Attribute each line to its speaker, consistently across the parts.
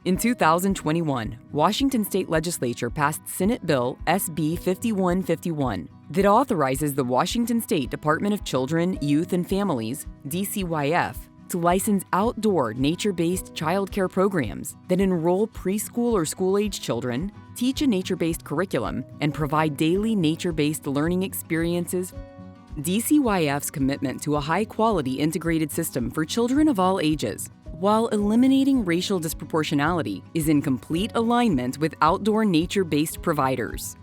Speaker 1: In 2021, Washington State Legislature passed Senate Bill SB 5151 that authorizes the Washington State Department of Children, Youth, and Families, DCYF, to license outdoor nature-based childcare programs that enroll preschool or school-age children, teach a nature-based curriculum, and provide daily nature-based learning experiences. DCYF's commitment to a high-quality integrated system for children of all ages, while eliminating racial disproportionality, is in complete alignment with outdoor nature-based providers.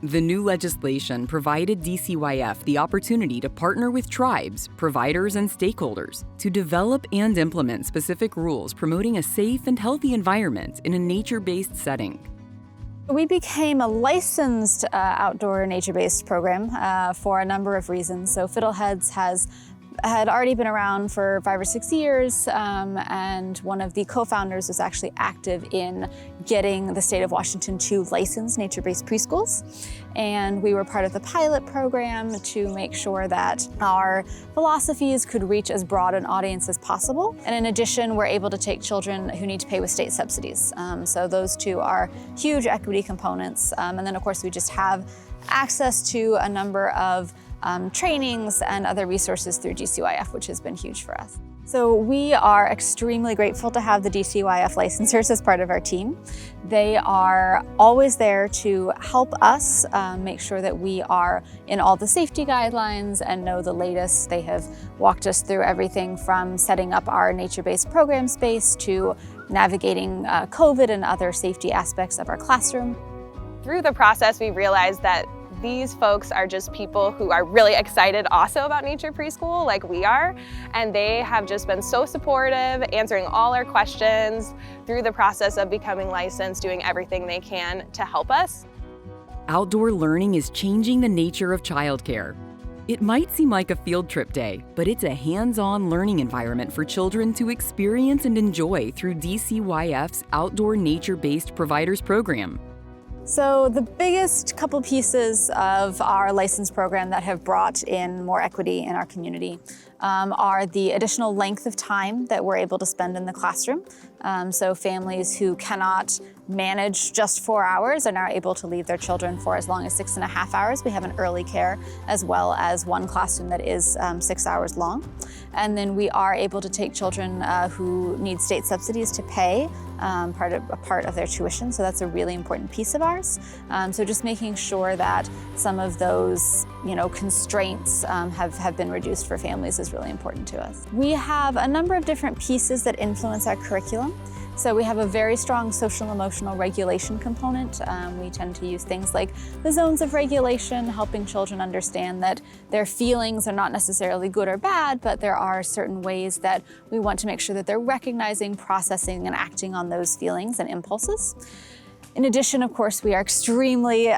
Speaker 1: The new legislation provided DCYF the opportunity to partner with tribes, providers, and stakeholders to develop and implement specific rules promoting a safe and healthy environment in a nature-based setting.
Speaker 2: We became a licensed outdoor nature-based program for a number of reasons. So Fiddleheads had already been around for 5 or 6 years, and one of the co-founders was actually active in getting the state of Washington to license nature-based preschools. And we were part of the pilot program to make sure that our philosophies could reach as broad an audience as possible. And in addition, we're able to take children who need to pay with state subsidies. So those two are huge equity components. And then of course we just have access to a number of trainings and other resources through DCYF, which has been huge for us. So we are extremely grateful to have the DCYF licensors as part of our team. They are always there to help us make sure that we are in all the safety guidelines and know the latest. They have walked us through everything from setting up our nature-based program space to navigating COVID and other safety aspects of our classroom.
Speaker 3: Through the process, we realized that these folks are just people who are really excited also about Nature Preschool like we are, and they have just been so supportive, answering all our questions through the process of becoming licensed, doing everything they can to help us.
Speaker 1: Outdoor learning is changing the nature of childcare. It might seem like a field trip day, but it's a hands-on learning environment for children to experience and enjoy through DCYF's Outdoor Nature-Based Providers Program.
Speaker 2: So the biggest couple pieces of our license program that have brought in more equity in our community are the additional length of time that we're able to spend in the classroom. So families who cannot manage just 4 hours are now able to leave their children for as long as 6.5 hours. We have an early care as well as one classroom that is 6 hours long. And then we are able to take children who need state subsidies to pay a part of their tuition. So that's a really important piece of ours. So just making sure that some of those constraints have been reduced for families is really important to us. We have a number of different pieces that influence our curriculum. So we have a very strong social emotional regulation component. We tend to use things like the zones of regulation, helping children understand that their feelings are not necessarily good or bad, but there are certain ways that we want to make sure that they're recognizing, processing, and acting on those feelings and impulses. In addition, of course, we are extremely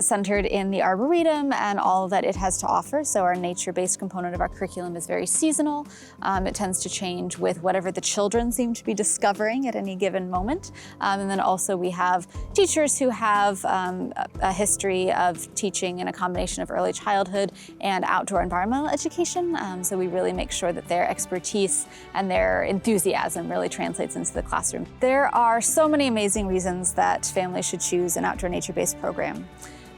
Speaker 2: centered in the Arboretum and all that it has to offer. So our nature-based component of our curriculum is very seasonal. It tends to change with whatever the children seem to be discovering at any given moment. And then also we have teachers who have a history of teaching in a combination of early childhood and outdoor environmental education. So we really make sure that their expertise and their enthusiasm really translates into the classroom. There are so many amazing reasons that families should choose an outdoor nature-based program.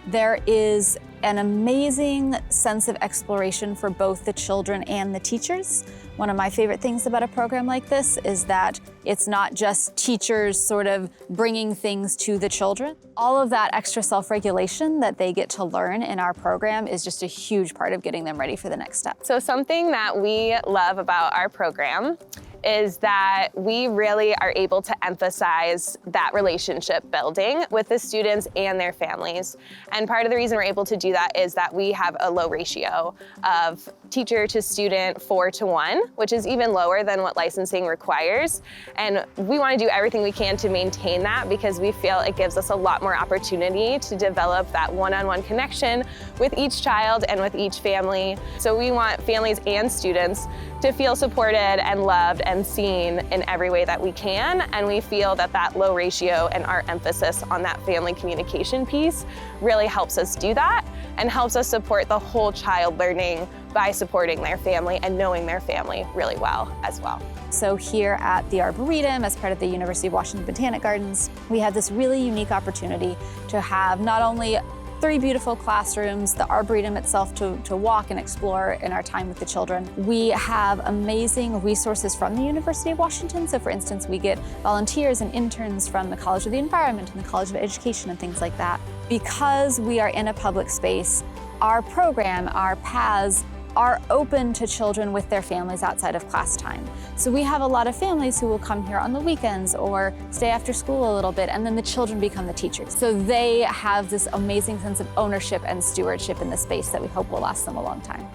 Speaker 2: There is an amazing sense of exploration for both the children and the teachers. One of my favorite things about a program like this is that it's not just teachers sort of bringing things to the children. All of that extra self-regulation that they get to learn in our program is just a huge part of getting them ready for the next step.
Speaker 3: So something that we love about our program is that we really are able to emphasize that relationship building with the students and their families. And part of the reason we're able to do that is that we have a low ratio of teacher to student 4:1, which is even lower than what licensing requires. And we want to do everything we can to maintain that because we feel it gives us a lot more opportunity to develop that one-on-one connection with each child and with each family. So we want families and students to feel supported and loved and seen in every way that we can. And we feel that that low ratio and our emphasis on that family communication piece really helps us do that. and helps us support the whole child learning by supporting their family and knowing their family really well as well.
Speaker 2: So here at the Arboretum, as part of the University of Washington Botanic Gardens, we have this really unique opportunity to have not only 3 beautiful classrooms, the Arboretum itself to walk and explore in our time with the children. We have amazing resources from the University of Washington. So for instance, we get volunteers and interns from the College of the Environment and the College of Education and things like that. Because we are in a public space, our program, our paths, are open to children with their families outside of class time. So we have a lot of families who will come here on the weekends or stay after school a little bit, and then the children become the teachers. So they have this amazing sense of ownership and stewardship in the space that we hope will last them a long time.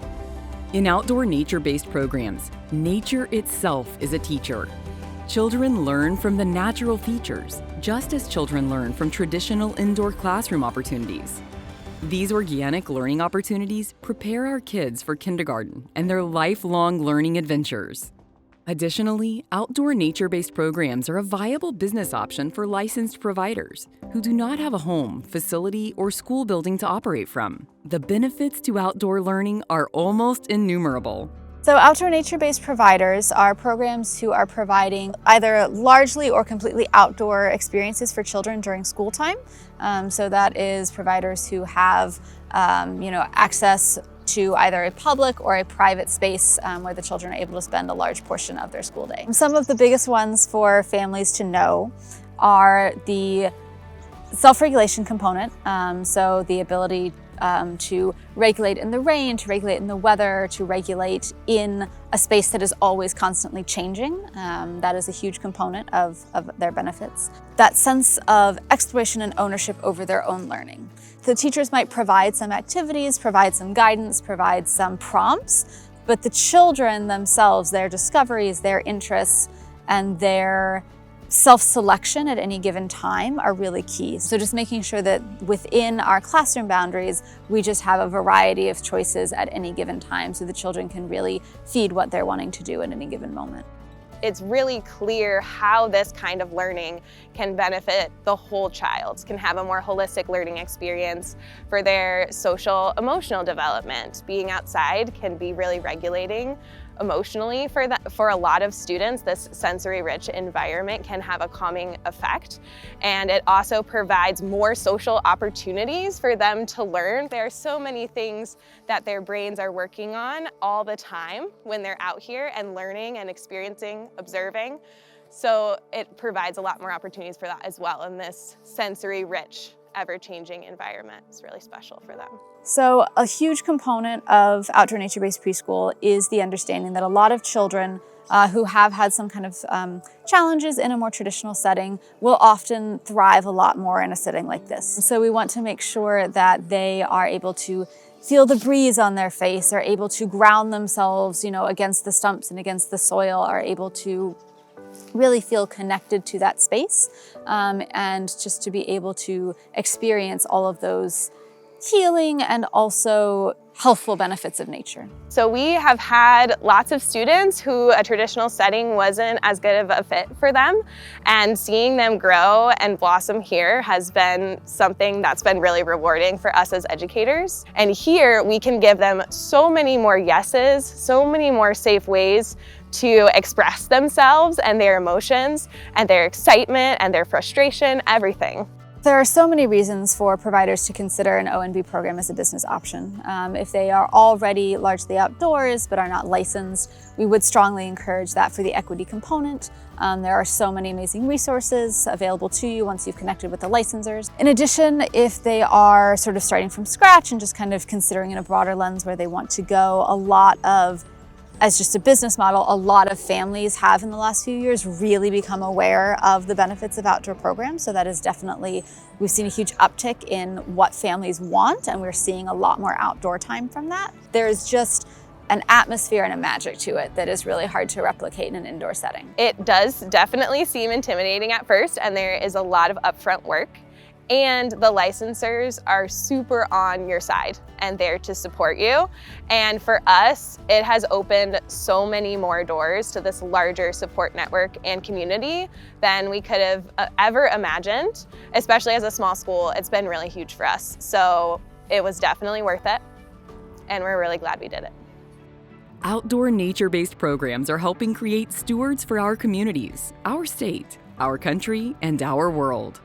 Speaker 1: In outdoor nature-based programs, nature itself is a teacher. Children learn from the natural features, just as children learn from traditional indoor classroom opportunities. These organic learning opportunities prepare our kids for kindergarten and their lifelong learning adventures. Additionally, outdoor nature-based programs are a viable business option for licensed providers who do not have a home, facility, or school building to operate from. The benefits to outdoor learning are almost innumerable.
Speaker 2: So outdoor nature-based providers are programs who are providing either largely or completely outdoor experiences for children during school time. So that is providers who have access to either a public or a private space where the children are able to spend a large portion of their school day. Some of the biggest ones for families to know are the self-regulation component, so the ability to regulate in the rain, to regulate in the weather, to regulate in a space that is always constantly changing. That is a huge component of their benefits. That sense of exploration and ownership over their own learning. The teachers might provide some activities, provide some guidance, provide some prompts, but the children themselves, their discoveries, their interests, and their self-selection at any given time are really key. So just making sure that within our classroom boundaries, we just have a variety of choices at any given time so the children can really feed what they're wanting to do at any given moment.
Speaker 3: It's really clear how this kind of learning can benefit the whole child, can have a more holistic learning experience for their social, emotional development. Being outside can be really regulating emotionally for a lot of students. This sensory-rich environment can have a calming effect, and it also provides more social opportunities for them to learn. There are so many things that their brains are working on all the time when they're out here and learning and experiencing, observing. So it provides a lot more opportunities for that as well, and this sensory-rich, ever-changing environment is really special for them.
Speaker 2: So a huge component of outdoor nature-based preschool is the understanding that a lot of children who have had some kind of challenges in a more traditional setting will often thrive a lot more in a setting like this. So we want to make sure that they are able to feel the breeze on their face, are able to ground themselves, against the stumps and against the soil, are able to really feel connected to that space, and just to be able to experience all of those healing and also healthful benefits of nature.
Speaker 3: So we have had lots of students who a traditional setting wasn't as good of a fit for them, and seeing them grow and blossom here has been something that's been really rewarding for us as educators. And here we can give them so many more yeses, so many more safe ways to express themselves and their emotions and their excitement and their frustration, everything.
Speaker 2: There are so many reasons for providers to consider an O&B program as a business option. If they are already largely outdoors but are not licensed, we would strongly encourage that for the equity component. There are so many amazing resources available to you once you've connected with the licensors. In addition, if they are sort of starting from scratch and just kind of considering in a broader lens where they want to go, as just a business model, a lot of families have in the last few years really become aware of the benefits of outdoor programs. So that is definitely, we've seen a huge uptick in what families want, and we're seeing a lot more outdoor time from that. There's just an atmosphere and a magic to it that is really hard to replicate in an indoor setting.
Speaker 3: It does definitely seem intimidating at first, and there is a lot of upfront work. And the licensors are super on your side and there to support you. And for us, it has opened so many more doors to this larger support network and community than we could have ever imagined. Especially as a small school, it's been really huge for us. So it was definitely worth it, and we're really glad we did it.
Speaker 1: Outdoor nature-based programs are helping create stewards for our communities, our state, our country, and our world.